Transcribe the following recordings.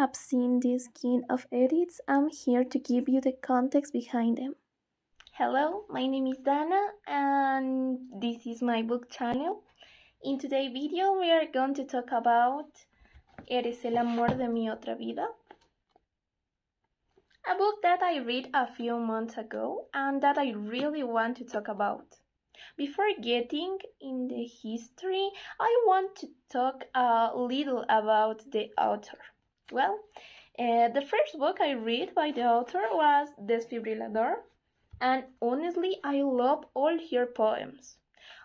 have seen this kind of edits, I'm here to give you the context behind them. Hello, my name is Dana and this is my book channel. In today's video we are going to talk about Eres, el amor de mi otra vida. A book that I read a few months ago and that I really want to talk about. Before getting in the history, I want to talk a little about the author. Well, the first book I read by the author was Desfibrilador, and honestly, I love all her poems.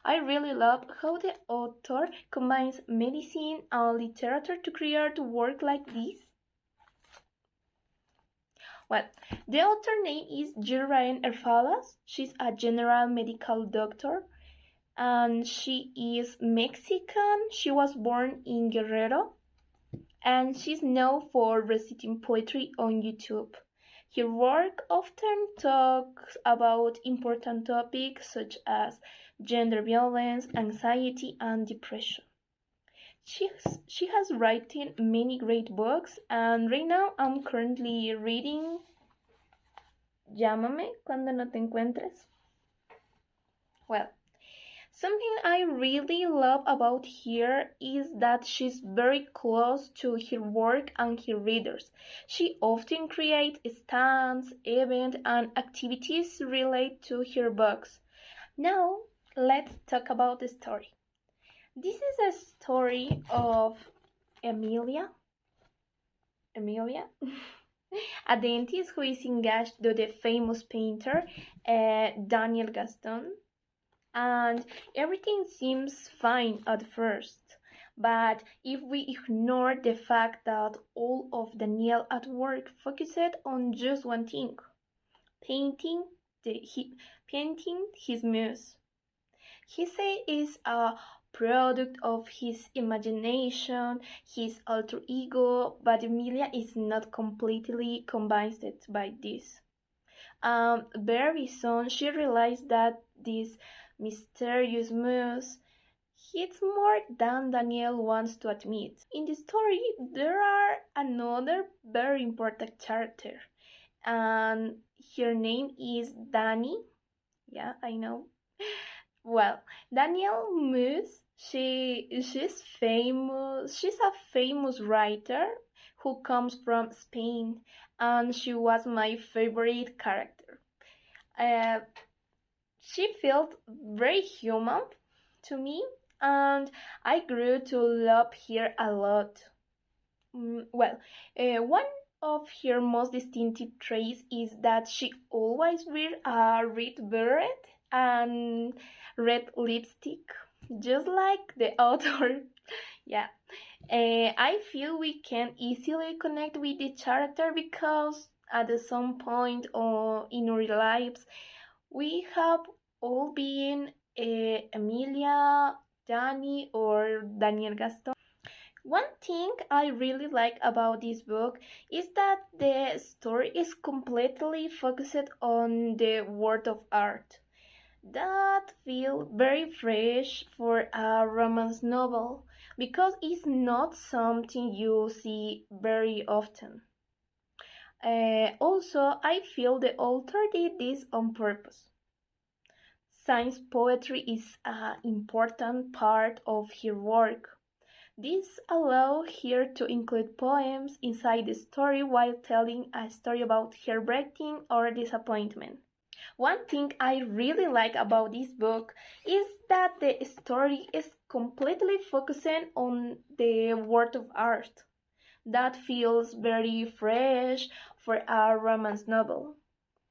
I really love how the author combines medicine and literature to create work like this. Well, the author name is Gilraen Earfalas. She's a general medical doctor and she is Mexican. She was born in Guerrero and she's known for reciting poetry on YouTube. Her work often talks about important topics such as gender violence, anxiety, and depression. She has written many great books, and right now I'm currently reading Llámame cuando no te encuentres. Well, something I really love about her is that she's very close to her work and her readers. She often creates stands, events, and activities related to her books. Now, let's talk about the story. This is a story of Emilia, a dentist who is engaged to the famous painter Daniel Gaston, and everything seems fine at first. But if we ignore the fact that all of Daniel at work focused on just one thing, painting his muse. He says is a product of his imagination, his alter ego, but Emilia is not completely convinced by this. Very soon she realized that this mysterious muse it's more than Daniel wants to admit. In the story, there are another very important character, and her name is Dani. Yeah, I know. Well, Daniel Muse, she's famous. She's a famous writer who comes from Spain, and she was my favorite character. She felt very human to me, and I grew to love her a lot. One of her most distinctive traits is that she always wears a red beret and red lipstick, just like the author. Yeah, I feel we can easily connect with the character because at some point in our lives, we have all been Emilia, Dani, or Daniel Gaston. One thing I really like about this book is that the story is completely focused on the world of art. That feels very fresh for a romance novel because it's not something you see very often. Also, I feel the author did this on purpose. Science poetry is an important part of her work. This allows her to include poems inside the story while telling a story about heartbreaking or disappointment. One thing I really like about this book is that the story is completely focusing on the world of art. That feels very fresh for a romance novel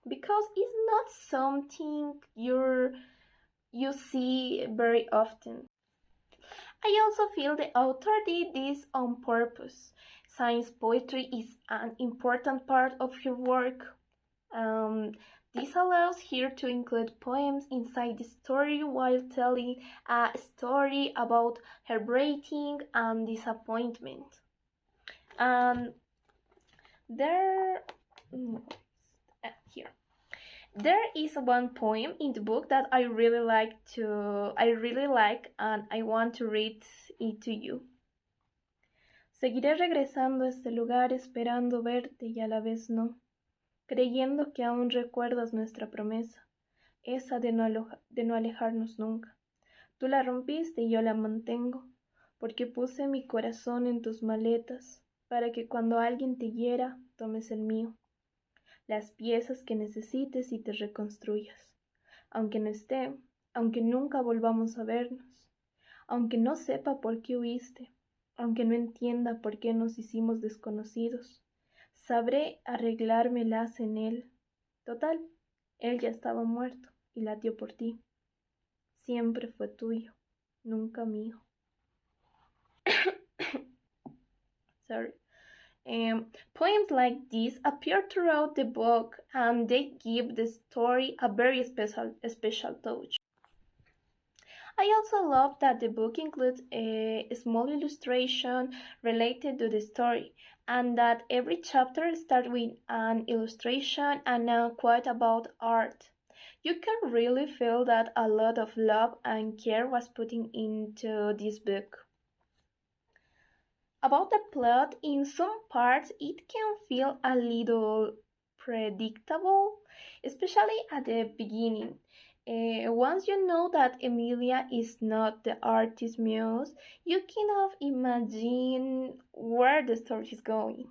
because it's not something you see very often. I also feel the author did this on purpose. Science poetry is an important part of her work. This allows her to include poems inside the story while telling a story about heartbreaking and disappointment. There, here. There is one poem in the book that I really like and I want to read it to you. Seguiré regresando a este lugar esperando verte y a la vez no, creyendo que aún recuerdas nuestra promesa, esa de no alejarnos nunca. Tú la rompiste y yo la mantengo, porque puse mi corazón en tus maletas, para que cuando alguien te hiera, tomes el mío, las piezas que necesites y te reconstruyas. Aunque no esté, aunque nunca volvamos a vernos, aunque no sepa por qué huiste, aunque no entienda por qué nos hicimos desconocidos, sabré arreglármelas en él. Total, él ya estaba muerto y latió por ti. Siempre fue tuyo, nunca mío. Sorry. Poems like this appear throughout the book, and they give the story a very special touch. I also love that the book includes a small illustration related to the story, and that every chapter starts with an illustration and a quote about art. You can really feel that a lot of love and care was put into this book. About the plot, in some parts it can feel a little predictable, especially at the beginning. Once you know that Emilia is not the artist's muse, you cannot imagine where the story is going.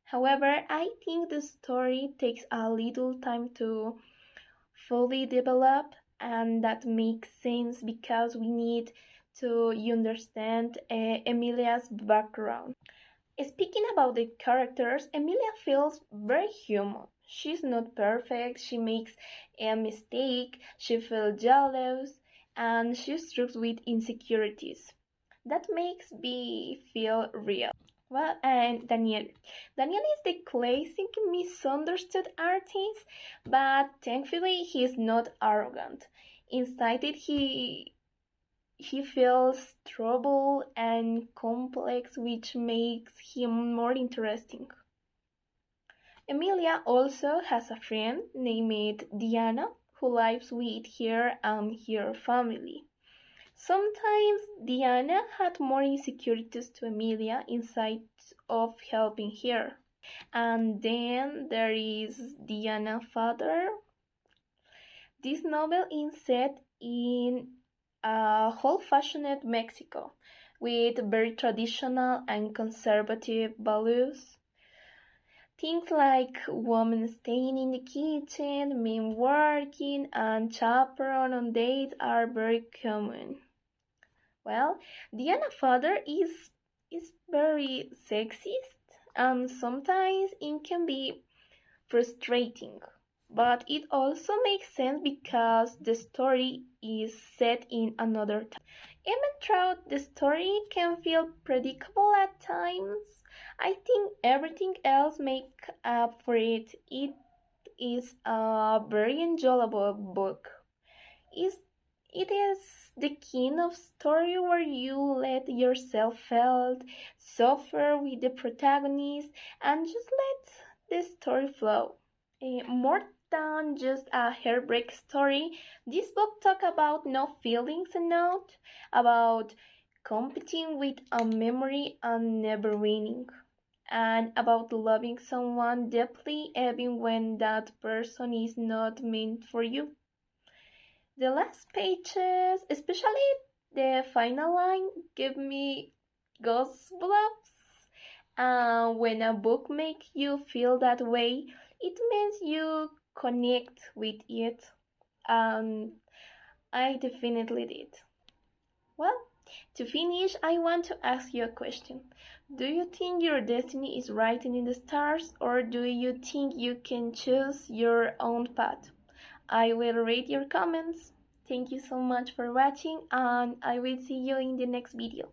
However, I think the story takes a little time to fully develop, and that makes sense because we need to understand Emilia's background. Speaking about the characters, Emilia feels very human. She's not perfect, she makes a mistake, she feels jealous, and she struggles with insecurities. That makes me feel real. Well, and Daniel. Daniel is the classic misunderstood artist, but thankfully he is not arrogant. Instead, he feels trouble and complex, which makes him more interesting. Emilia also has a friend named Diana who lives with her and her family. Sometimes Diana had more insecurities to Emilia instead of helping her. And then there is Diana's father. This novel is set in old-fashioned Mexico with very traditional and conservative values. Things like women staying in the kitchen, men working, and chaperone on dates are very common. Well, Diana's father is very sexist, and sometimes it can be frustrating. But it also makes sense because the story is set in another time. Even though the story can feel predictable at times, I think everything else makes up for it. It is a very enjoyable book. It is the kind of story where you let yourself feel, suffer with the protagonist, and just let the story flow. More than just a heartbreak story, this book talks about no feelings and not about competing with a memory and never winning, and about loving someone deeply even when that person is not meant for you. The last pages, especially the final line, give me goosebumps. When a book makes you feel that way, it means you connect with it. And I definitely did. Well, to finish, I want to ask you a question. Do you think your destiny is written in the stars, or do you think you can choose your own path? I will read your comments. Thank you so much for watching, and I will see you in the next video.